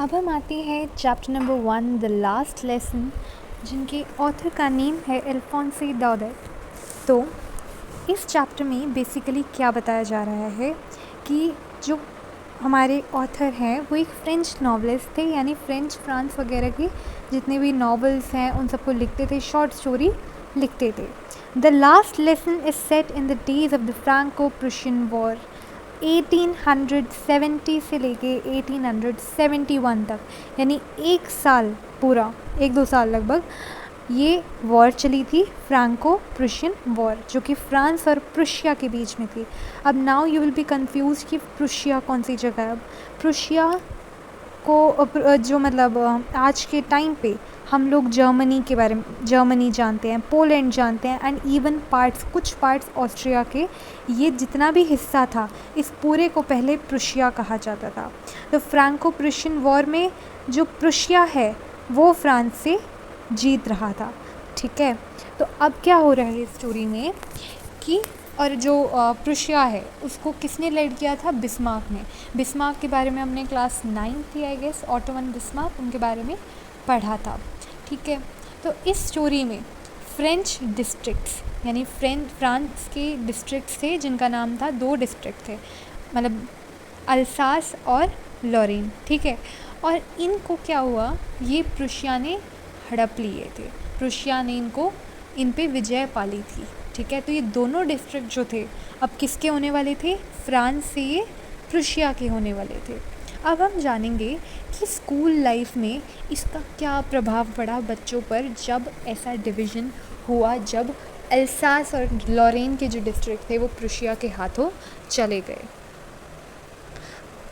अब हम आते हैं chapter number 1 the last lesson, जिनके ऑथर का नेम है अल्फोंसे डौडेट। तो इस चैप्टर में बेसिकली क्या बताया जा रहा है कि जो हमारे ऑथर हैं वो एक फ्रेंच नॉवलिस्ट थे, यानी फ्रांस वगैरह के जितने भी नॉवेल्स हैं उन सबको लिखते थे, शॉर्ट स्टोरी लिखते थे। The last lesson is set in the days of the Franco Prussian war 1870 से लेके 1871 तक, यानी एक साल पूरा, 1-2 साल लगभग ये वॉर चली थी, फ्रांको प्रुशियन वॉर, जो कि फ्रांस और प्रुशिया के बीच में थी। अब now you will be confuse कि प्रुशिया कौन सी जगह है। अब प्रुशिया को जो मतलब आज के टाइम पे हम लोग जर्मनी के बारे में, जर्मनी जानते हैं, पोलैंड जानते हैं, एंड इवन कुछ पार्ट्स ऑस्ट्रिया के, ये जितना भी हिस्सा था इस पूरे को पहले प्रुशिया कहा जाता था। तो फ्रांको प्रुशियन वॉर में जो प्रुशिया है वो फ्रांस से जीत रहा था, ठीक है। तो अब क्या हो रहा है इस स्टोरी में कि और जो प्रुशिया है उसको किसने लीड किया था? बिस्मार्क ने। बिस्मार्क के बारे में हमने क्लास 9 थी I guess, Otto von Bismarck, उनके बारे में पढ़ा था, ठीक है। तो इस स्टोरी में फ्रेंच डिस्ट्रिक्ट्स, यानी फ्रांस के डिस्ट्रिक्ट्स थे जिनका नाम था, 2 डिस्ट्रिक्ट थे, मतलब अल्सास और लॉरेन, ठीक है। और इनको क्या हुआ, ये प्रुशिया ने हड़प लिए थे, प्रुशिया ने इन पे विजय पाली थी, ठीक है। तो ये दोनों डिस्ट्रिक्ट जो थे अब किसके होने वाले थे? फ्रांस से ये प्रुशिया के होने वाले थे। अब हम जानेंगे कि स्कूल लाइफ में इसका क्या प्रभाव पड़ा बच्चों पर जब ऐसा डिवीज़न हुआ, जब अल्सास और लॉरेन के जो डिस्ट्रिक्ट थे वो प्रुशिया के हाथों चले गए।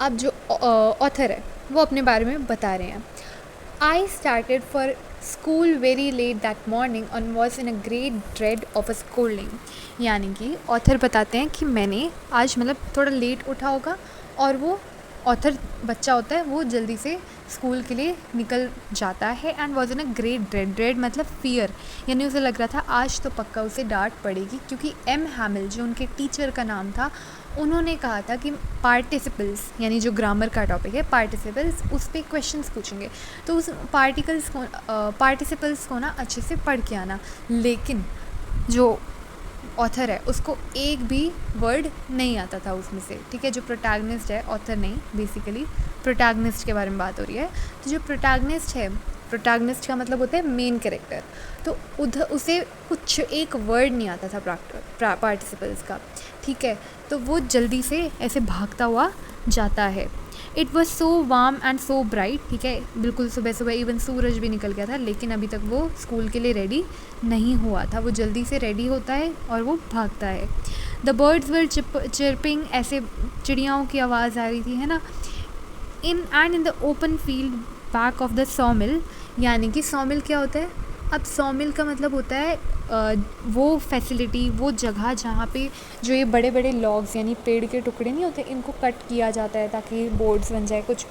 अब जो ऑथर है वो अपने बारे में बता रहे हैं। I started for school very late that morning and was in a great dread of a scolding। यानी कि ऑथर बताते हैं कि मैंने आज मतलब थोड़ा लेट उठा होगा, और वो ऑथर बच्चा होता है वो जल्दी से स्कूल के लिए निकल जाता है। And was in a great dread मतलब फियर, यानी उसे लग रहा था आज तो पक्का उसे डांट पड़ेगी, क्योंकि एम हैमिल जो उनके टीचर का नाम था, उन्होंने कहा था कि पार्टिसिपल्स, यानी जो ग्रामर का टॉपिक है पार्टिसिपल्स, उस पर क्वेश्चंस पूछेंगे, तो उस पार्टिसिपल्स को ना अच्छे से पढ़ के आना। लेकिन जो ऑथर है उसको एक भी वर्ड नहीं आता था उसमें से, ठीक है। जो प्रोटैगनिस्ट है, ऑथर नहीं, बेसिकली प्रोटैगनिस्ट के बारे में बात हो रही है। तो जो प्रोटैगनिस्ट है, प्रोटैगनिस्ट का मतलब होता है मेन कैरेक्टर, तो उसे कुछ एक वर्ड नहीं आता था पार्टिसिपल्स का, ठीक है। तो वो जल्दी से ऐसे भागता हुआ जाता है। It was so warm and so bright, ठीक है, बिल्कुल सुबह सुबह, इवन सूरज भी निकल गया था, लेकिन अभी तक वो स्कूल के लिए रेडी नहीं हुआ था। वो जल्दी से रेडी होता है और वो भागता है। द बर्ड्स वर चिरपिंग, ऐसे चिड़ियाओं की आवाज़ आ रही थी, है ना। In the open field back of the सॉमिल, यानी कि सॉमिल क्या होता है? अब सॉमिल का मतलब होता है वो फैसिलिटी, वो जगह जहाँ पे जो ये बड़े बड़े लॉग्स, यानी पेड़ के टुकड़े नहीं होते, इनको कट किया जाता है ताकि बोर्ड्स बन जाए, कुछ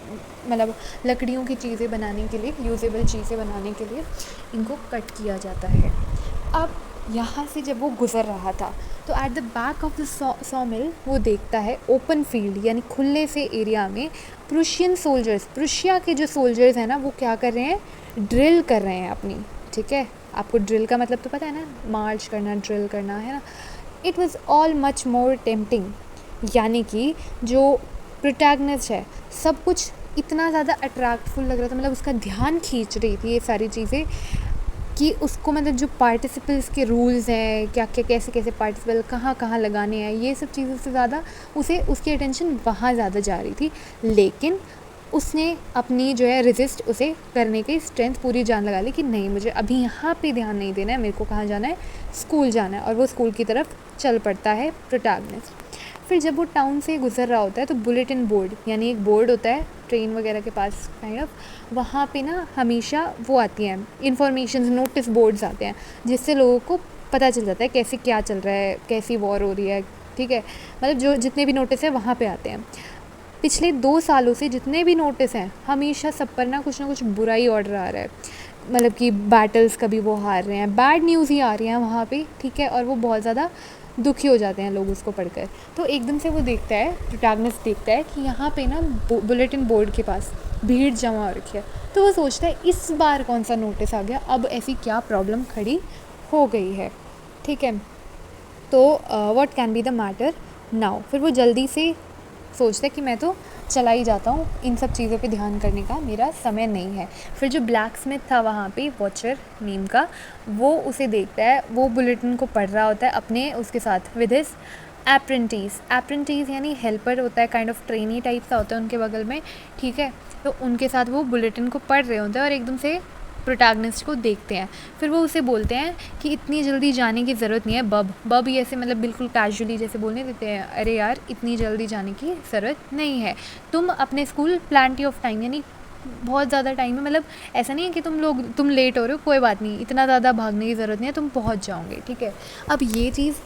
मतलब लकड़ियों की चीज़ें बनाने के लिए, यूजेबल चीज़ें बनाने के लिए इनको कट किया जाता है। अब यहाँ से जब वो गुज़र रहा था तो at the back of the सॉमिल वो देखता है ओपन फील्ड, यानी खुले से एरिया में प्रुशियन सोल्जर्स, प्रुशिया के जो सोल्जर्स हैं ना, वो क्या कर रहे हैं? ड्रिल कर रहे हैं अपनी, ठीक है। आपको ड्रिल का मतलब तो पता है ना, मार्च करना, ड्रिल करना, है ना। It was all much more tempting, यानी कि जो प्रोटैगनिस्ट है सब कुछ इतना ज़्यादा अट्रैक्टफुल लग रहा था, मतलब उसका ध्यान खींच रही थी ये सारी चीज़ें, कि उसको मतलब जो पार्टिसिपल्स के रूल्स हैं, क्या क्या कैसे कैसे पार्टिसिपल कहाँ कहाँ लगाने हैं, ये सब चीज़ों से ज़्यादा उसे उसकी अटेंशन वहाँ ज़्यादा जा रही थी। लेकिन उसने अपनी जो है रेजिस्ट उसे करने की स्ट्रेंथ पूरी जान लगा ली कि नहीं, मुझे अभी यहाँ पे ध्यान नहीं देना है, मेरे को कहाँ जाना है? स्कूल जाना है। और वो स्कूल की तरफ चल पड़ता है प्रोटैगनिस्ट। फिर जब वो टाउन से गुजर रहा होता है तो बुलेटिन बोर्ड, यानी एक बोर्ड होता है ट्रेन वगैरह के पास काइंड ऑफ, वहाँ पे ना हमेशा वो आती हैं इन्फॉर्मेशन, नोटिस बोर्ड्स आते हैं, जिससे लोगों को पता चल जाता है कैसे क्या चल रहा है, कैसी वॉर हो रही है, ठीक है। मतलब जो जितने भी नोटिस हैं वहाँ पे आते हैं। पिछले 2 सालों से जितने भी नोटिस हैं, हमेशा सब पर ना कुछ बुरा ही ऑर्डर आ रहा है, मतलब कि बैटल्स कभी वो हार रहे हैं, बैड न्यूज़ ही आ रही हैं वहाँ पे, ठीक है। और वो बहुत ज़्यादा दुखी हो जाते हैं लोग उसको पढ़कर। तो एकदम से वो देखता है, प्रोटैगनिस्ट देखता है कि यहाँ पे ना बुलेटिन बोर्ड के पास भीड़ जमा हो रखी है। तो वो सोचता है इस बार कौन सा नोटिस आ गया, अब ऐसी क्या प्रॉब्लम खड़ी हो गई है, ठीक है। तो what can be the matter now. फिर वो जल्दी से सोचता है कि मैं तो चला ही जाता हूँ, इन सब चीज़ों पे ध्यान करने का मेरा समय नहीं है। फिर जो ब्लैक स्मिथ था वहाँ पे, वॉचर नेम का, वो उसे देखता है, वो बुलेटिन को पढ़ रहा होता है अपने उसके साथ विद हिज एप्रेंटिस यानी हेल्पर होता है, काइंड ऑफ ट्रेनी टाइप सा होता है उनके बगल में, ठीक है। तो उनके साथ वो बुलेटिन को पढ़ रहे होते हैं और एकदम से प्रोटैगनिस्ट को देखते हैं। फिर वो उसे बोलते हैं कि इतनी जल्दी जाने की ज़रूरत नहीं है बब ही ऐसे मतलब बिल्कुल कैजुअली जैसे बोलने देते हैं, अरे यार इतनी जल्दी जाने की ज़रूरत नहीं है, तुम अपने स्कूल प्लेंटी ऑफ टाइम, यानी बहुत ज़्यादा टाइम है, मतलब ऐसा नहीं है कि तुम लेट हो रहे हो, कोई बात नहीं, इतना ज़्यादा भागने की ज़रूरत नहीं है, तुम पहुंच जाओगे, ठीक है। अब ये चीज़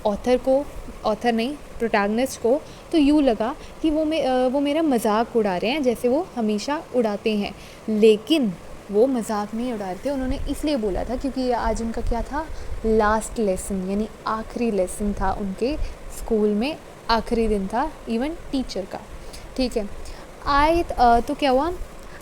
ऑथर नहीं प्रोटैगनिस्ट को तो यूँ लगा कि वो मेरा मजाक उड़ा रहे हैं जैसे वो हमेशा उड़ाते हैं, लेकिन वो मजाक नहीं उड़ा रहे थे, उन्होंने इसलिए बोला था क्योंकि आज उनका क्या था, लास्ट लेसन, यानी आखिरी लेसन था उनके स्कूल में, आखिरी दिन था इवन टीचर का, ठीक है। तो क्या हुआ,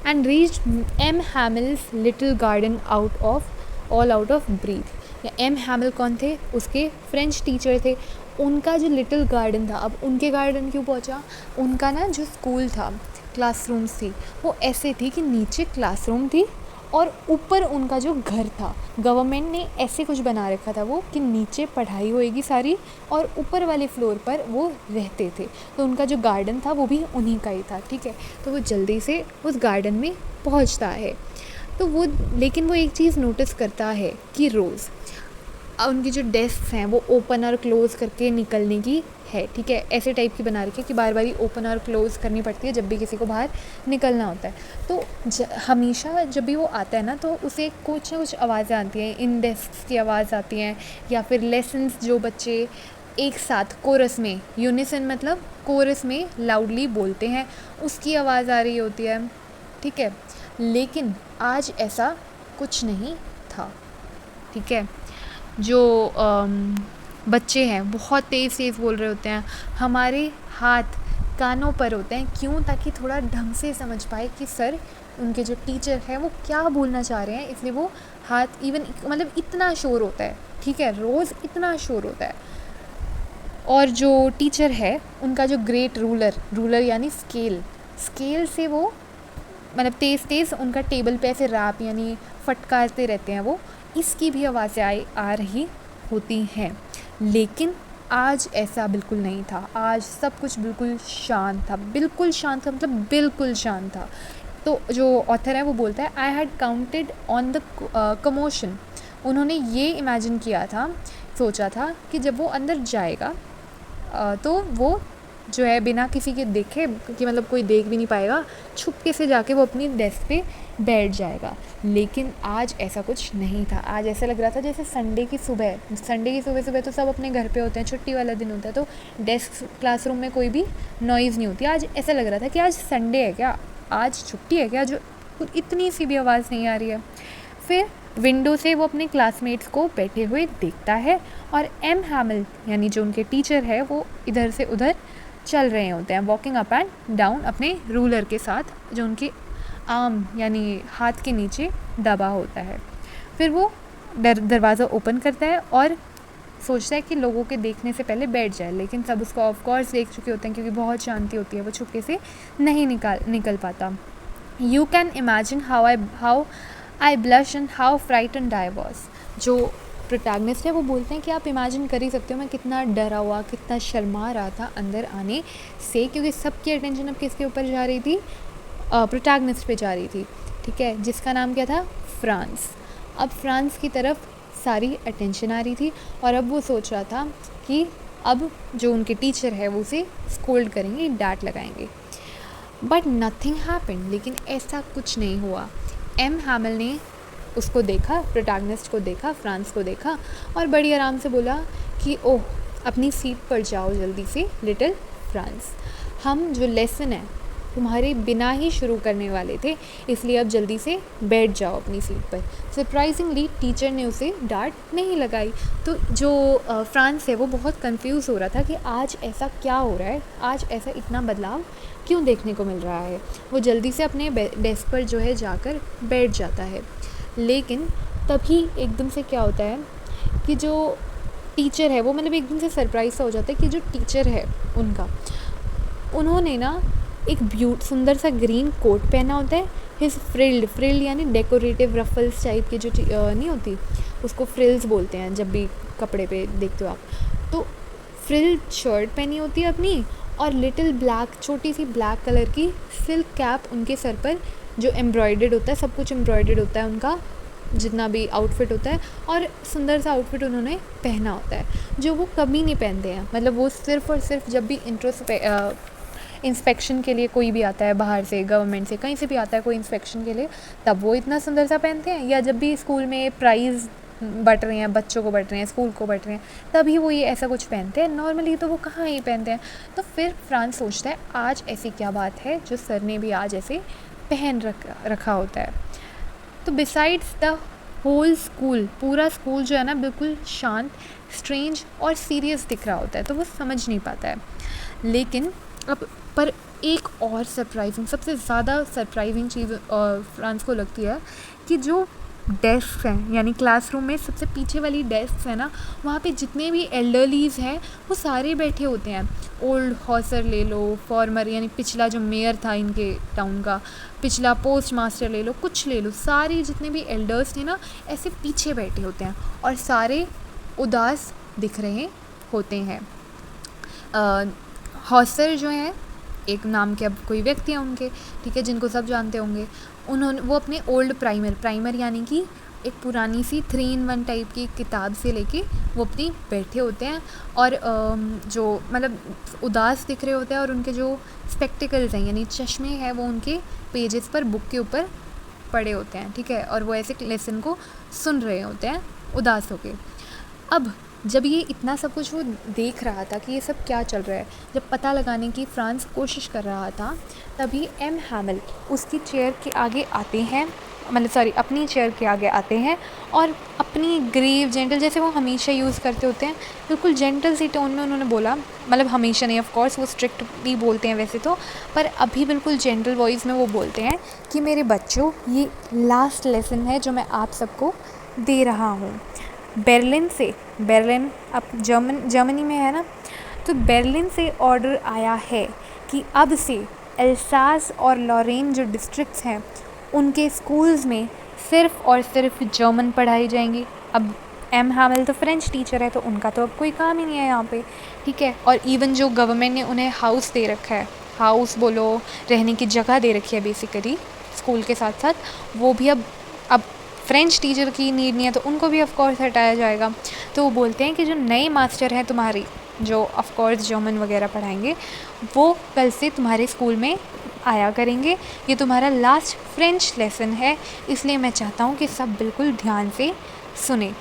and reach M Hamill's little garden out of breath. या एम हैमिल कौन थे, उसके फ्रेंच टीचर थे, उनका जो लिटिल गार्डन था। अब उनके गार्डन क्यों पहुंचा, उनका ना जो स्कूल था, क्लासरूम्स थी, वो ऐसे थी कि नीचे क्लासरूम थी और ऊपर उनका जो घर था, गवर्नमेंट ने ऐसे कुछ बना रखा था वो कि नीचे पढ़ाई होएगी सारी और ऊपर वाले फ्लोर पर वो रहते थे। तो उनका जो गार्डन था वो भी उन्हीं का ही था, ठीक है। तो वो जल्दी से उस गार्डन में पहुंचता है। तो लेकिन वो एक चीज़ नोटिस करता है कि रोज़ उनकी जो डेस्क हैं वो ओपन और क्लोज़ करके निकलने की है, ठीक है, ऐसे टाइप की बना रखी है कि बार बार ही ओपन और क्लोज़ करनी पड़ती है जब भी किसी को बाहर निकलना होता है। तो हमेशा जब भी वो आता है ना तो उसे कुछ ना कुछ आवाज़ें आती हैं, इन डेस्क की आवाज़ आती हैं, या फिर लेसन्स जो बच्चे एक साथ कोरस में, यूनिसन मतलब कोरस में लाउडली बोलते हैं, उसकी आवाज़ आ रही होती है, ठीक है। लेकिन आज ऐसा कुछ नहीं था, ठीक है। जो बच्चे हैं बहुत तेज़ बोल रहे होते हैं, हमारे हाथ कानों पर होते हैं, क्यों, ताकि थोड़ा ढंग से समझ पाए कि सर उनके जो टीचर हैं वो क्या बोलना चाह रहे हैं, इसलिए वो हाथ इवन मतलब इतना शोर होता है, ठीक है, रोज़ इतना शोर होता है। और जो टीचर है उनका जो ग्रेट रूलर यानी स्केल से वो मतलब तेज़ उनका टेबल पे ऐसे रैप यानी फटकारते रहते हैं वो, इसकी भी आवाज़ें आ रही होती हैं। लेकिन आज ऐसा बिल्कुल नहीं था, आज सब कुछ बिल्कुल शांत था, मतलब बिल्कुल शांत था। तो जो ऑथर है वो बोलता है, I had counted on the commotion. उन्होंने ये इमेजिन किया था, सोचा था कि जब वो अंदर जाएगा तो वो जो है बिना किसी के देखे कि मतलब कोई देख भी नहीं पाएगा, छुपके से जाके वो अपनी डेस्क पे बैठ जाएगा। लेकिन आज ऐसा कुछ नहीं था, आज ऐसा लग रहा था जैसे संडे की सुबह तो सब अपने घर पे होते हैं, छुट्टी वाला दिन होता है, तो डेस्क क्लासरूम में कोई भी नॉइज़ नहीं होती। आज ऐसा लग रहा था कि आज संडे है क्या, आज छुट्टी है क्या, जो इतनी सी भी आवाज़ नहीं आ रही है। फिर विंडो से वो अपने क्लासमेट्स को बैठे हुए देखता है और एम हैमिल यानी जो उनके टीचर है वो इधर से उधर चल रहे होते हैं, वॉकिंग अप एंड डाउन अपने रूलर के साथ, जो उनके आर्म यानी हाथ के नीचे दबा होता है। फिर वो दरवाज़ा ओपन करता है और सोचता है कि लोगों के देखने से पहले बैठ जाए, लेकिन सब उसको ऑफ कोर्स देख चुके होते हैं क्योंकि बहुत शांति होती है, वो छुपके से नहीं निकल पाता। You can imagine how I blush and how frightened I was. जो प्रोटैगनिस्ट है वो बोलते हैं कि आप इमेजिन कर ही सकते हो मैं कितना डरा हुआ, कितना शर्मा रहा था अंदर आने से, क्योंकि सबकी अटेंशन अब किसके ऊपर जा रही थी, प्रोटैगनिस्ट पे जा रही थी, ठीक है, जिसका नाम क्या था, फ्रांस। अब फ्रांस की तरफ सारी अटेंशन आ रही थी और अब वो सोच रहा था कि अब जो उनके टीचर है वो उसे स्कोल्ड करेंगे, डांट लगाएंगे। बट नथिंग हैपेंड, लेकिन ऐसा कुछ नहीं हुआ। एम हैमिल ने उसको देखा, प्रोटैगनिस्ट को देखा, फ्रांस को देखा और बड़ी आराम से बोला कि ओह अपनी सीट पर जाओ जल्दी से लिटिल फ्रांस, हम जो लेसन है तुम्हारे बिना ही शुरू करने वाले थे, इसलिए अब जल्दी से बैठ जाओ अपनी सीट पर। सरप्राइजिंगली टीचर ने उसे डांट नहीं लगाई। तो जो फ्रांस है वो बहुत कंफ्यूज हो रहा था कि आज ऐसा क्या हो रहा है, आज ऐसा इतना बदलाव क्यों देखने को मिल रहा है। वो जल्दी से अपने डेस्क पर जो है जाकर बैठ जाता है। लेकिन तभी एकदम से क्या होता है कि जो टीचर है वो मतलब एकदम से सरप्राइज सा हो जाता है कि जो टीचर है उन्होंने ना एक सुंदर सा ग्रीन कोट पहना होता है। हिज फ्रिल्ड यानी डेकोरेटिव रफल्स टाइप की जो नहीं होती, उसको फ्रिल्स बोलते हैं जब भी कपड़े पे देखते हो आप। तो फ्रिल्ड शर्ट पहनी होती है अपनी, और लिटिल ब्लैक छोटी सी ब्लैक कलर की सिल्क कैप उनके सर पर, जो एम्ब्रॉयडर्ड होता है, सब कुछ एम्ब्रॉयडर्ड होता है उनका जितना भी आउटफिट होता है। और सुंदर सा आउटफिट उन्होंने पहना होता है जो वो कभी नहीं पहनते हैं। मतलब वो सिर्फ़ और सिर्फ जब भी इंस्पेक्शन के लिए कोई भी आता है बाहर से, गवर्नमेंट से कहीं से भी आता है कोई इंस्पेक्शन के लिए, तब वो इतना सुंदर सा पहनते हैं, या जब भी स्कूल में प्राइज़ बट रहे हैं, बच्चों को बट रहे हैं, स्कूल को बट रहे हैं, तभी वो ये ऐसा कुछ पहनते हैं। नॉर्मली तो वो कहाँ ही पहनते हैं। तो फिर फ्रांस सोचता है आज ऐसी क्या बात है जो सर ने भी आज ऐसे पहन रखा होता है। तो बिसाइड्स द होल स्कूल, पूरा स्कूल जो है ना बिल्कुल शांत, स्ट्रेंज और सीरियस दिख रहा होता है, तो वो समझ नहीं पाता है। लेकिन अब पर एक और सरप्राइजिंग, सबसे ज़्यादा सरप्राइजिंग चीज़ फ्रांस को लगती है कि जो डेस्क हैं, यानी क्लासरूम में सबसे पीछे वाली डेस्क है ना, वहाँ पे जितने भी एल्डरलीज़ हैं वो सारे बैठे होते हैं। ओल्ड हॉसर ले लो, फॉर्मर यानी पिछला जो मेयर था इनके टाउन का, पिछला पोस्ट मास्टर ले लो, कुछ ले लो, सारे जितने भी एल्डर्स थे ना ऐसे पीछे बैठे होते हैं और सारे उदास दिख रहे होते हैं। हॉसर जो हैं, एक नाम के अब कोई व्यक्ति हैं उनके, ठीक है, जिनको सब जानते होंगे, वो अपने ओल्ड प्राइमर यानी कि एक पुरानी सी 3-in-1 टाइप की किताब से लेके वो अपनी बैठे होते हैं और जो मतलब उदास दिख रहे होते हैं, और उनके जो स्पेक्टिकल्स हैं यानी चश्मे हैं वो उनके पेजेस पर, बुक के ऊपर पड़े होते हैं, ठीक है, और वो ऐसे लेसन को सुन रहे होते हैं उदास होके। अब जब ये इतना सब कुछ वो देख रहा था कि ये सब क्या चल रहा है, जब पता लगाने की फ्रांस कोशिश कर रहा था, तभी एम हैमल उसकी चेयर के आगे आते हैं, अपनी चेयर के आगे आते हैं और अपनी ग्रेव जेंटल, जैसे वो हमेशा यूज़ करते होते हैं, बिल्कुल जेंटल सी टोन में उन्होंने बोला, मतलब हमेशा नहीं, ऑफ कोर्स वो स्ट्रिक्ट भी बोलते हैं वैसे तो, पर अभी बिल्कुल जेंटल वॉइस में वो बोलते हैं कि मेरे बच्चों, ये लास्ट लेसन है जो मैं आप सबको दे रहा हूँ। बर्लिन अब जर्मनी में है ना, तो बर्लिन से ऑर्डर आया है कि अब से एल्सास और लॉरेन जो डिस्ट्रिक्ट्स हैं उनके स्कूल्स में सिर्फ़ और सिर्फ जर्मन पढ़ाई जाएंगी। अब एम हैमल तो फ्रेंच टीचर है, तो उनका तो अब कोई काम ही नहीं है यहाँ पे, ठीक है। और इवन जो गवर्नमेंट ने उन्हें हाउस दे रखा है, हाउस बोलो, रहने की जगह दे रखी है बेसिकली स्कूल के साथ साथ, वो भी अब फ्रेंच टीचर की नीड नहीं है, तो उनको भी ऑफ कोर्स हटाया जाएगा। तो वो बोलते हैं कि जो नए मास्टर हैं तुम्हारी, जो ऑफ कोर्स जर्मन वगैरह पढ़ाएंगे, वो कल से तुम्हारे स्कूल में आया करेंगे। ये तुम्हारा लास्ट फ्रेंच लेसन है, इसलिए मैं चाहता हूँ कि सब बिल्कुल ध्यान से सुने।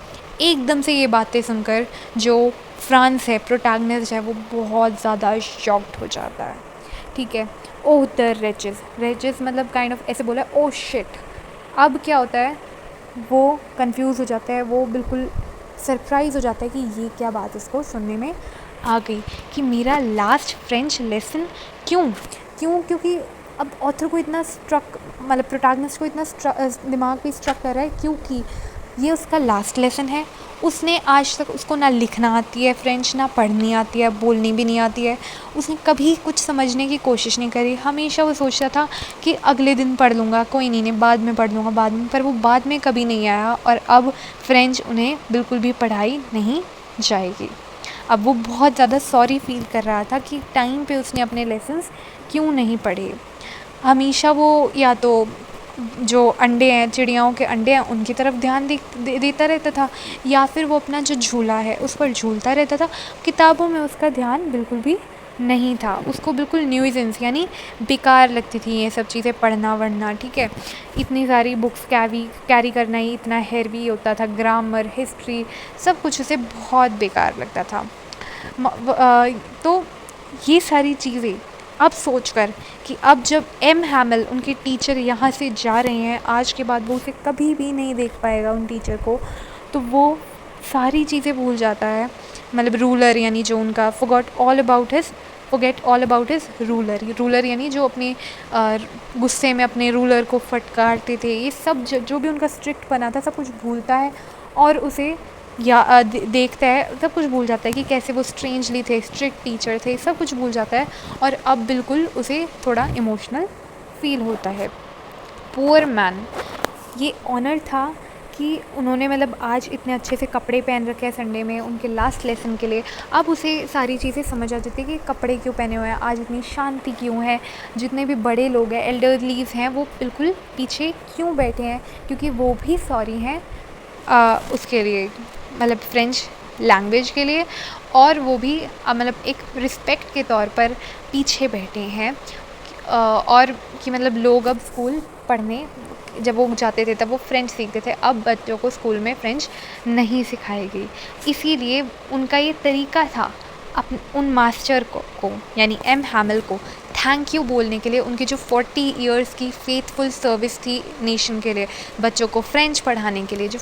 एकदम से ये बातें सुनकर जो फ्रांस है, प्रोटैगनिस्ट है, वो बहुत ज़्यादा शॉक्ड हो जाता है, ठीक है। ओह द रेचेस मतलब काइंड ऑफ ऐसे बोला, ओह शिट। अब क्या होता है, वो कंफ्यूज हो जाता है, वो बिल्कुल सरप्राइज़ हो जाता है कि ये क्या बात उसको सुनने में आ गई कि मेरा लास्ट फ्रेंच लेसन क्यों, क्योंकि अब ऑथर को इतना मतलब प्रोटैगनिस्ट को इतना दिमाग पे स्ट्रक कर रहा है क्योंकि ये उसका लास्ट लेसन है। उसने आज तक, उसको ना लिखना आती है फ्रेंच, ना पढ़नी आती है, बोलनी भी नहीं आती है, उसने कभी कुछ समझने की कोशिश नहीं करी। हमेशा वो सोचता था कि अगले दिन पढ़ लूँगा, कोई नहीं, बाद में पढ़ लूँगा बाद में, पर वो बाद में कभी नहीं आया और अब फ्रेंच उन्हें बिल्कुल भी पढ़ाई नहीं जाएगी। अब वो बहुत ज़्यादा सॉरी फील कर रहा था कि टाइम पे उसने अपने लेसन्स क्यों नहीं पढ़े। हमेशा वो या तो जो अंडे हैं, चिड़ियाओं के अंडे हैं, उनकी तरफ ध्यान देता रहता था, या फिर वो अपना जो झूला है उस पर झूलता रहता था। किताबों में उसका ध्यान बिल्कुल भी नहीं था, उसको बिल्कुल न्यूइजेंस यानी बेकार लगती थी ये सब चीज़ें पढ़ना वढ़ना, ठीक है। इतनी सारी बुक्स कैरी करना ही इतना हैवी होता था, ग्रामर, हिस्ट्री, सब कुछ उसे बहुत बेकार लगता था। तो ये सारी चीज़ें अब सोचकर कि अब जब एम हैमिल उनके टीचर यहाँ से जा रहे हैं, आज के बाद वो उसे कभी भी नहीं देख पाएगा उन टीचर को, तो वो सारी चीज़ें भूल जाता है। मतलब रूलर यानी जो उनका forget all about his ruler यानी जो अपने गुस्से में अपने रूलर को फटकारते थे, ये सब जो भी उनका स्ट्रिक्ट बना था सब कुछ भूलता है और उसे देखता है, सब कुछ भूल जाता है कि कैसे वो स्ट्रेंजली थे, स्ट्रिक्ट टीचर थे, सब कुछ भूल जाता है और अब बिल्कुल उसे थोड़ा इमोशनल फील होता है। पुअर मैन, ये ऑनर था कि उन्होंने मतलब आज इतने अच्छे से कपड़े पहन रखे हैं संडे में उनके लास्ट लेसन के लिए। अब उसे सारी चीज़ें समझ आ जाती है कि कपड़े क्यों पहने हुए हैं, आज इतनी शांति क्यों है, जितने भी बड़े लोग हैं, एल्डरलीज हैं, वो बिल्कुल पीछे क्यों बैठे हैं, क्योंकि वो भी सॉरी हैं उसके लिए, मतलब फ्रेंच लैंग्वेज के लिए, और वो भी मतलब एक रिस्पेक्ट के तौर पर पीछे बैठे हैं। और कि मतलब लोग अब स्कूल पढ़ने जब वो जाते थे तब वो फ्रेंच सीखते थे, अब बच्चों को स्कूल में फ्रेंच नहीं सिखाई गई। इसीलिए उनका ये तरीका था उन मास्टर को यानी एम हैमिल को थैंक यू बोलने के लिए, उनकी जो 40 इयर्स की फेथफुल सर्विस थी नेशन के लिए, बच्चों को फ्रेंच पढ़ाने के लिए, जो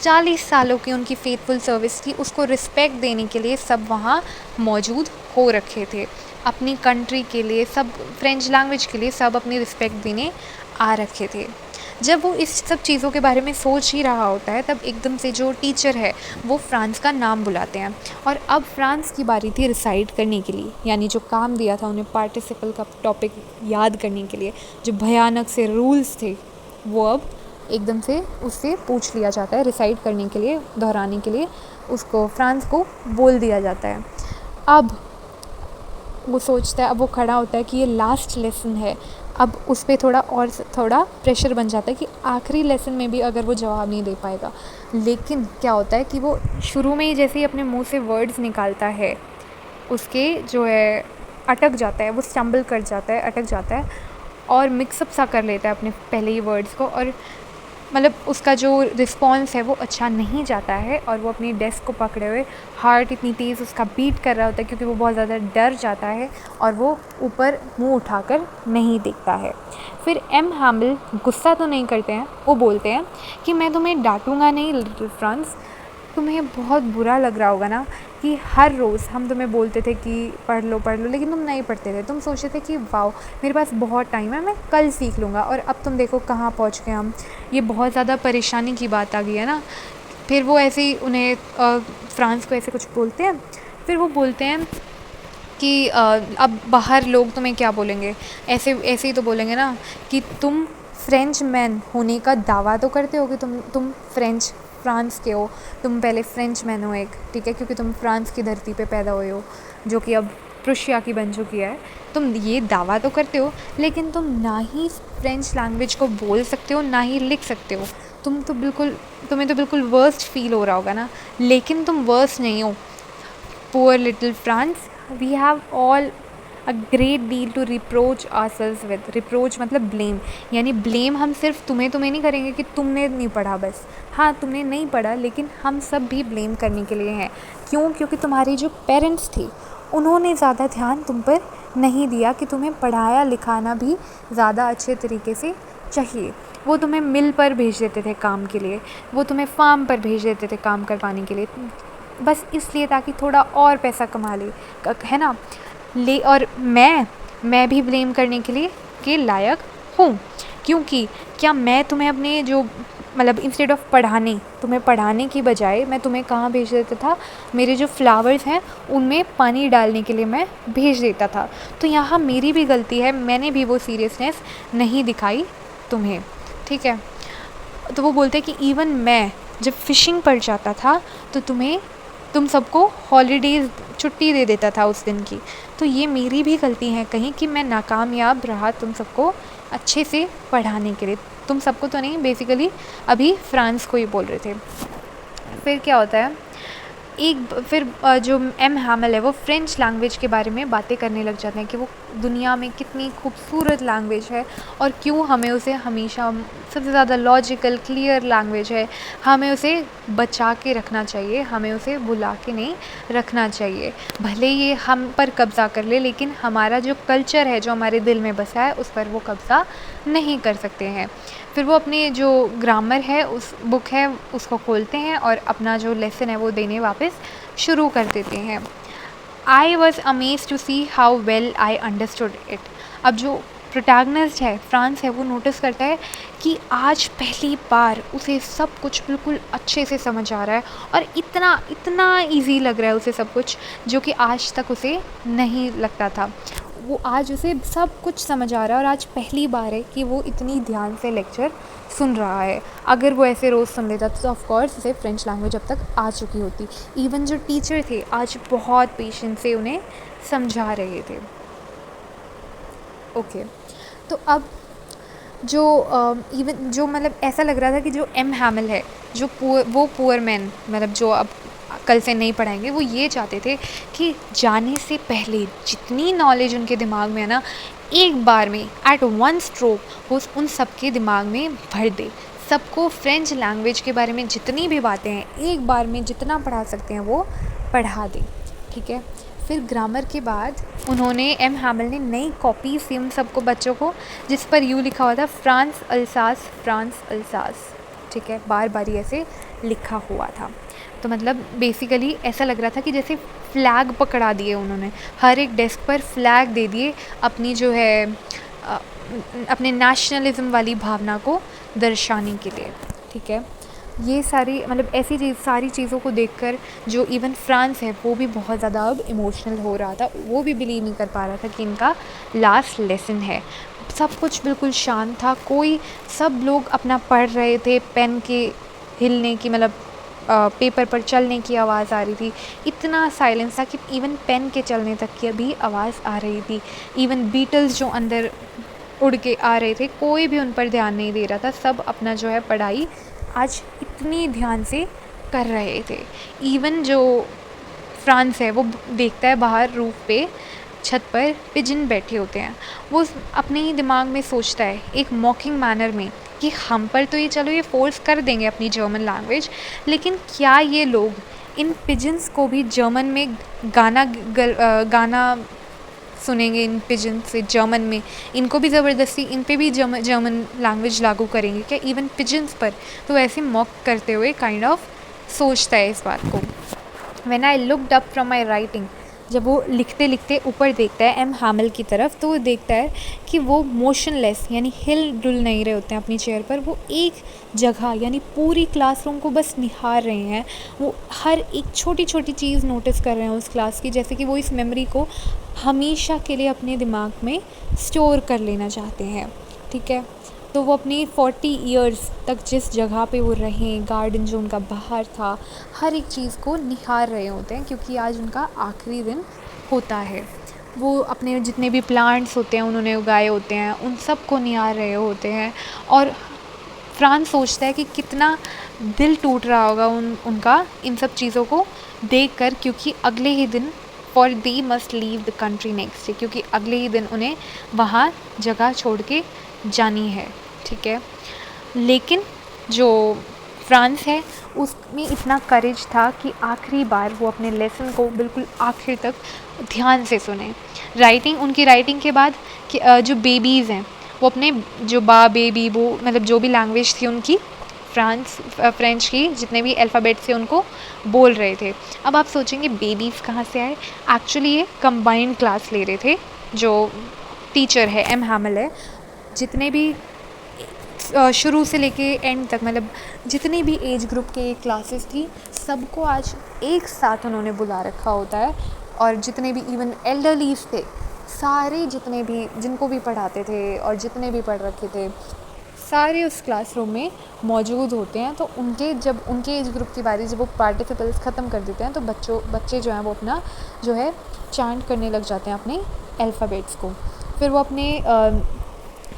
40 सालों की उनकी फेथफुल सर्विस थी, उसको रिस्पेक्ट देने के लिए सब वहाँ मौजूद हो रखे थे। अपनी कंट्री के लिए सब, फ्रेंच लैंग्वेज के लिए सब अपनी रिस्पेक्ट देने आ रखे थे। जब वो इस सब चीज़ों के बारे में सोच ही रहा होता है तब एकदम से जो टीचर है वो फ्रांस का नाम बुलाते हैं और अब फ्रांस की बारी थी रिसाइट करने के लिए, यानी जो काम दिया था उन्हें पार्टिसिपल का टॉपिक याद करने के लिए, जो भयानक से रूल्स थे वो अब एकदम से उससे पूछ लिया जाता है, रिसाइट करने के लिए, दोहराने के लिए उसको फ्रांस को बोल दिया जाता है। अब वो सोचता है, अब वो खड़ा होता है कि ये लास्ट लेसन है, अब उस पर थोड़ा प्रेशर बन जाता है कि आखिरी लेसन में भी अगर वो जवाब नहीं दे पाएगा। लेकिन क्या होता है कि वो शुरू में ही जैसे ही अपने मुंह से वर्ड्स निकालता है उसके जो है अटक जाता है, वो स्टम्बल कर जाता है, अटक जाता है और मिक्सअप सा कर लेता है अपने पहले ही वर्ड्स को, और मतलब उसका जो रिस्पॉन्स है वो अच्छा नहीं जाता है और वो अपनी डेस्क को पकड़े हुए, हार्ट इतनी तेज़ उसका बीट कर रहा होता है क्योंकि वो बहुत ज़्यादा डर जाता है और वो ऊपर मुंह उठाकर नहीं देखता है। फिर एम हैमिल गुस्सा तो नहीं करते हैं, वो बोलते हैं कि मैं तुम्हें डांटूंगा नहीं लिटिल फ्रांस, तुम्हें बहुत बुरा लग रहा होगा ना कि हर रोज़ हम तुम्हें बोलते थे कि पढ़ लो लेकिन तुम नहीं पढ़ते थे, तुम सोचते थे कि वाओ मेरे पास बहुत टाइम है, मैं कल सीख लूँगा, और अब तुम देखो कहाँ पहुँच गए हम, ये बहुत ज़्यादा परेशानी की बात आ गई है ना। फिर वो ऐसे ही उन्हें फ्रांस को ऐसे कुछ बोलते हैं, फिर वो बोलते हैं कि अब बाहर लोग तुम्हें क्या बोलेंगे, ऐसे ही तो बोलेंगे ना कि तुम फ्रेंच मैन होने का दावा तो करते हो कि तुम फ्रांस के हो, तुम पहले फ्रेंच मैन हो एक, ठीक है, क्योंकि तुम फ्रांस की धरती पे पैदा हुए हो जो कि अब प्रुशिया की बन चुकी है, तुम ये दावा तो करते हो लेकिन तुम ना ही फ्रेंच लैंग्वेज को बोल सकते हो ना ही लिख सकते हो, तुम्हें तो बिल्कुल वर्स्ट फील हो रहा होगा ना, लेकिन तुम वर्स्ट नहीं हो। Poor little France, we have all a great deal to reproach ourselves with, reproach मतलब ब्लेम, यानी ब्लेम हम सिर्फ तुम्हें नहीं करेंगे कि तुमने नहीं पढ़ा बस, हाँ तुमने नहीं पढ़ा लेकिन हम सब भी ब्लेम करने के लिए हैं। क्यों? क्योंकि तुम्हारी जो पेरेंट्स थी उन्होंने ज़्यादा ध्यान तुम पर नहीं दिया कि तुम्हें पढ़ाया लिखाना भी ज़्यादा अच्छे तरीके से चाहिए। वो तुम्हें मिल पर भेज देते थे काम के लिए, वो तुम्हें फार्म पर भेज देते थे काम करवाने के लिए, बस इसलिए ताकि थोड़ा और पैसा कमा ले, है ना। और मैं भी ब्लेम करने के लिए के लायक हूँ, क्योंकि क्या मैं तुम्हें अपने जो मतलब इंस्टेड ऑफ तुम्हें पढ़ाने की बजाय मैं तुम्हें कहाँ भेज देता था, मेरे जो फ्लावर्स हैं उनमें पानी डालने के लिए मैं भेज देता था, तो यहाँ मेरी भी गलती है, मैंने भी वो सीरियसनेस नहीं दिखाई तुम्हें, ठीक है। तो वो बोलते हैं कि इवन मैं जब फ़िशिंग पर जाता था तो तुम सबको हॉलीडेज़ छुट्टी दे देता था उस दिन की, तो ये मेरी भी गलती है कहीं कि मैं नाकामयाब रहा तुम सबको अच्छे से पढ़ाने के लिए, तुम सबको तो नहीं, बेसिकली अभी फ्रांस को ही बोल रहे थे। फिर क्या होता है फिर जो एम हैमल है वो फ्रेंच लैंग्वेज के बारे में बातें करने लग जाते हैं कि वो दुनिया में कितनी खूबसूरत लैंग्वेज है और क्यों हमें उसे हमेशा सबसे ज़्यादा लॉजिकल क्लियर लैंग्वेज है, हमें उसे बचा के रखना चाहिए, हमें उसे भुला के नहीं रखना चाहिए। भले ये हम पर कब्ज़ा कर ले, लेकिन हमारा जो कल्चर है, जो हमारे दिल में बसा है, उस पर वो कब्ज़ा नहीं कर सकते हैं। फिर वो अपने जो ग्रामर है, उस बुक है, उसको खोलते हैं और अपना जो लेसन है वो देने वापस शुरू कर देते हैं। I was amaze to see how well I understood it. अब जो प्रोटैगनिस्ट है, फ्रांस है, वो नोटिस करता है कि आज पहली बार उसे सब कुछ बिल्कुल अच्छे से समझ आ रहा है और इतना इतना ईजी लग रहा है उसे सब कुछ, जो कि आज तक उसे नहीं लगता था। वो आज उसे सब कुछ समझ आ रहा है और आज पहली बार है कि वो इतनी ध्यान से लेक्चर सुन रहा है। अगर वो ऐसे रोज़ सुन लेता तो ऑफ कोर्स उसे फ्रेंच लैंग्वेज अब तक आ चुकी होती। इवन जो टीचर थे आज बहुत पेशेंस से उन्हें समझा रहे थे। ओके, तो अब जो इवन जो मतलब ऐसा लग रहा था कि जो एम हैमल है, जो वो पुअर मैन, मतलब जो अब कल से नहीं पढ़ाएंगे, वो ये चाहते थे कि जाने से पहले जितनी नॉलेज उनके दिमाग में है ना, एक बार में एट वन स्ट्रोक वो उन सबके दिमाग में भर दे। सबको फ्रेंच लैंग्वेज के बारे में जितनी भी बातें हैं, एक बार में जितना पढ़ा सकते हैं वो पढ़ा दे। ठीक है, फिर ग्रामर के बाद उन्होंने एम हैमल ने नई कॉपीज़ दी उन सबको बच्चों को, जिस पर यूँ लिखा हुआ था फ्रांस अल्सास, फ्रांस अल्सास। ठीक है, बार बार ऐसे लिखा हुआ था। तो मतलब बेसिकली ऐसा लग रहा था कि जैसे फ्लैग पकड़ा दिए उन्होंने, हर एक डेस्क पर फ्लैग दे दिए अपनी जो है अपने नेशनलिज्म वाली भावना को दर्शाने के लिए। ठीक है, ये सारी मतलब ऐसी सारी चीज़ों को देखकर जो इवन फ्रांस है वो भी बहुत ज़्यादा अब इमोशनल हो रहा था। वो भी बिलीव नहीं कर पा रहा था कि इनका लास्ट लेसन है। सब कुछ बिल्कुल शांत था, सब लोग अपना पढ़ रहे थे, पेन के हिलने की मतलब पेपर पर चलने की आवाज़ आ रही थी। इतना साइलेंस था कि इवन पेन के चलने तक की भी आवाज़ आ रही थी। इवन बीटल्स जो अंदर उड़ के आ रहे थे, कोई भी उन पर ध्यान नहीं दे रहा था। सब अपना जो है पढ़ाई आज इतनी ध्यान से कर रहे थे। इवन जो फ्रांस है वो देखता है बाहर रूफ पे, छत पर पिजन बैठे होते हैं। वो अपने ही दिमाग में सोचता है एक मॉकिंग मैनर में कि हम पर तो ये चलो ये फोर्स कर देंगे अपनी जर्मन लैंग्वेज, लेकिन क्या ये लोग इन पिजन्स को भी जर्मन में गाना सुनेंगे, इन पिजन से जर्मन में, इनको भी ज़बरदस्ती इन पे भी जर्मन लैंग्वेज लागू करेंगे क्या इवन पिजन्स पर। तो ऐसे मॉक करते हुए काइंड ऑफ सोचता है इस बात को। When I looked up from my writing, जब वो लिखते लिखते ऊपर देखता है एम हैमल की तरफ, तो वो देखता है कि वो मोशनलेस यानी हिल डुल नहीं रहे होते हैं अपनी चेयर पर। वो एक जगह यानी पूरी क्लासरूम को बस निहार रहे हैं। वो हर एक छोटी छोटी चीज़ नोटिस कर रहे हैं उस क्लास की, जैसे कि वो इस मेमोरी को हमेशा के लिए अपने दिमाग में स्टोर कर लेना चाहते हैं। ठीक है, तो वो अपनी 40 इयर्स तक जिस जगह पे वो रहें, गार्डन जो उनका बाहर था, हर एक चीज़ को निहार रहे होते हैं, क्योंकि आज उनका आखिरी दिन होता है। वो अपने जितने भी प्लांट्स होते हैं उन्होंने उगाए होते हैं, उन सब को निहार रहे होते हैं। और फ्रांस सोचता है कि कितना दिल टूट रहा होगा उनका इन सब चीज़ों को देखकर, क्योंकि अगले ही दिन for they must leave the country next day, क्योंकि अगले ही दिन उन्हें वहाँ जगह छोड़ के जानी है। ठीक है, लेकिन जो फ्रांस है उसमें इतना करेज था कि आखिरी बार वो अपने लेसन को बिल्कुल आखिर तक ध्यान से सुने। उनकी राइटिंग के बाद कि जो बेबीज़ हैं वो अपने जो बेबी वो मतलब जो भी लैंग्वेज थी उनकी फ्रेंच की जितने भी अल्फ़ाबेट थे उनको बोल रहे थे। अब आप सोचेंगे बेबीज़ कहाँ से आए। एक्चुअली ये कंबाइंड क्लास ले रहे थे। जो टीचर है एम हैमल है, जितने भी शुरू से लेके एंड तक मतलब जितनी भी एज ग्रुप के क्लासेस थी, सबको आज एक साथ उन्होंने बुला रखा होता है। और जितने भी इवन एल्डरलीज थे, सारे जितने भी जिनको भी पढ़ाते थे और जितने भी पढ़ रखे थे, सारे उस क्लासरूम में मौजूद होते हैं। तो जब उनके एज ग्रुप की बारी, जब वो पार्टिसिपल्स ख़त्म कर देते हैं, तो बच्चे जो हैं वो अपना जो है चांट करने लग जाते हैं अपने अल्फ़ाबेट्स को। फिर वो अपने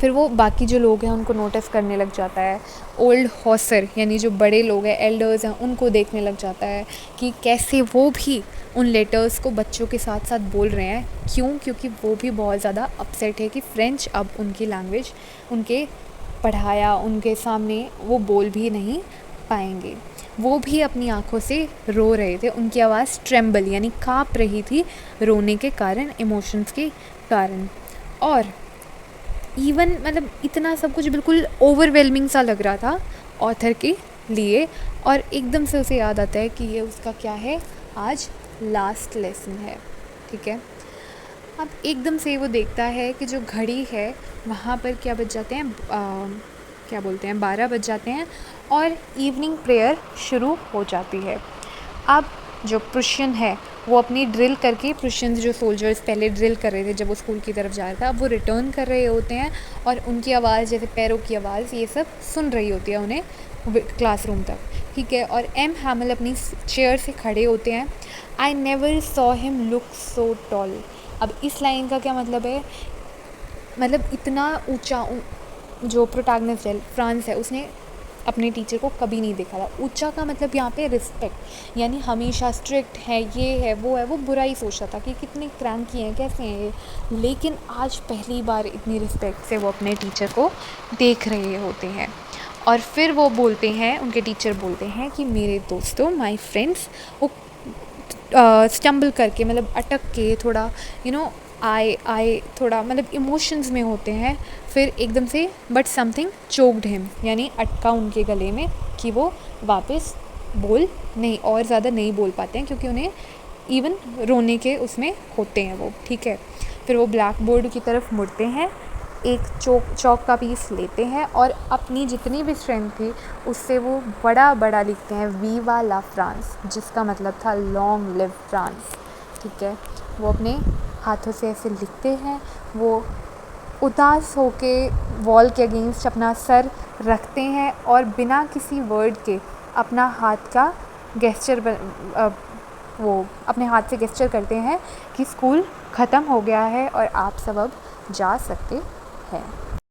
फिर वो बाकी जो लोग हैं उनको नोटिस करने लग जाता है। ओल्ड हॉसर यानी जो बड़े लोग हैं, एल्डर्स हैं, उनको देखने लग जाता है कि कैसे वो भी उन लेटर्स को बच्चों के साथ साथ बोल रहे हैं। क्यों? क्योंकि वो भी बहुत ज़्यादा अपसेट है कि फ्रेंच अब उनकी लैंग्वेज, उनके पढ़ाया उनके सामने वो बोल भी नहीं पाएंगे। वो भी अपनी आँखों से रो रहे थे, उनकी आवाज़ ट्रेम्बल यानी काँप रही थी रोने के कारण, इमोशंस के कारण। और इवन मतलब इतना सब कुछ बिल्कुल ओवरवेलमिंग सा लग रहा था ऑथर के लिए। और एकदम से उसे याद आता है कि ये उसका क्या है, आज लास्ट लेसन है। ठीक है, अब एकदम से वो देखता है कि जो घड़ी है वहाँ पर क्या बज जाते हैं, क्या बोलते हैं, 12 बज जाते हैं और इवनिंग प्रेयर शुरू हो जाती है। अब जो प्रुशियन है वो अपनी ड्रिल करके, प्रुशियंस जो सोल्जर्स पहले ड्रिल कर रहे थे जब वो स्कूल की तरफ जा रहा था, अब वो रिटर्न कर रहे होते हैं और उनकी आवाज़, जैसे पैरों की आवाज़, ये सब सुन रही होती है उन्हें क्लासरूम तक। ठीक है, और एम हैमल अपनी चेयर से खड़े होते हैं। I never saw him look so tall. अब इस लाइन का क्या मतलब है, मतलब इतना ऊंचा, जो प्रोटैगनिस्ट है फ्रांस है, उसने अपने टीचर को कभी नहीं देखा था। ऊंचा का मतलब यहाँ पे रिस्पेक्ट, यानी हमेशा स्ट्रिक्ट है, ये है, वो बुरा ही सोचता था कि कितने क्रैंकी हैं, कैसे हैं ये। लेकिन आज पहली बार इतनी रिस्पेक्ट से वो अपने टीचर को देख रहे होते हैं। और फिर वो बोलते हैं, उनके टीचर बोलते हैं कि मेरे दोस्तों, माय फ्रेंड्स, वो स्टम्बल करके, मतलब अटक के, थोड़ा आए थोड़ा मतलब इमोशंस में होते हैं। फिर एकदम से बट समथिंग चोक्ड हिम, यानी अटका उनके गले में कि वो वापस बोल नहीं, और ज़्यादा नहीं बोल पाते हैं क्योंकि उन्हें इवन रोने के उसमें होते हैं वो। ठीक है, फिर वो ब्लैक बोर्ड की तरफ मुड़ते हैं, एक चौक का पीस लेते हैं और अपनी जितनी भी स्ट्रेंथ थी उससे वो बड़ा बड़ा लिखते हैं, वीवा ला फ्रांस, जिसका मतलब था लॉन्ग लिव फ्रांस। ठीक है, वो अपने हाथों से ऐसे लिखते हैं। वो उदास होके वॉल के अगेंस्ट अपना सर रखते हैं और बिना किसी वर्ड के अपना हाथ का गेस्चर, वो अपने हाथ से गेस्चर करते हैं कि स्कूल ख़त्म हो गया है और आप सब अब जा सकते हैं।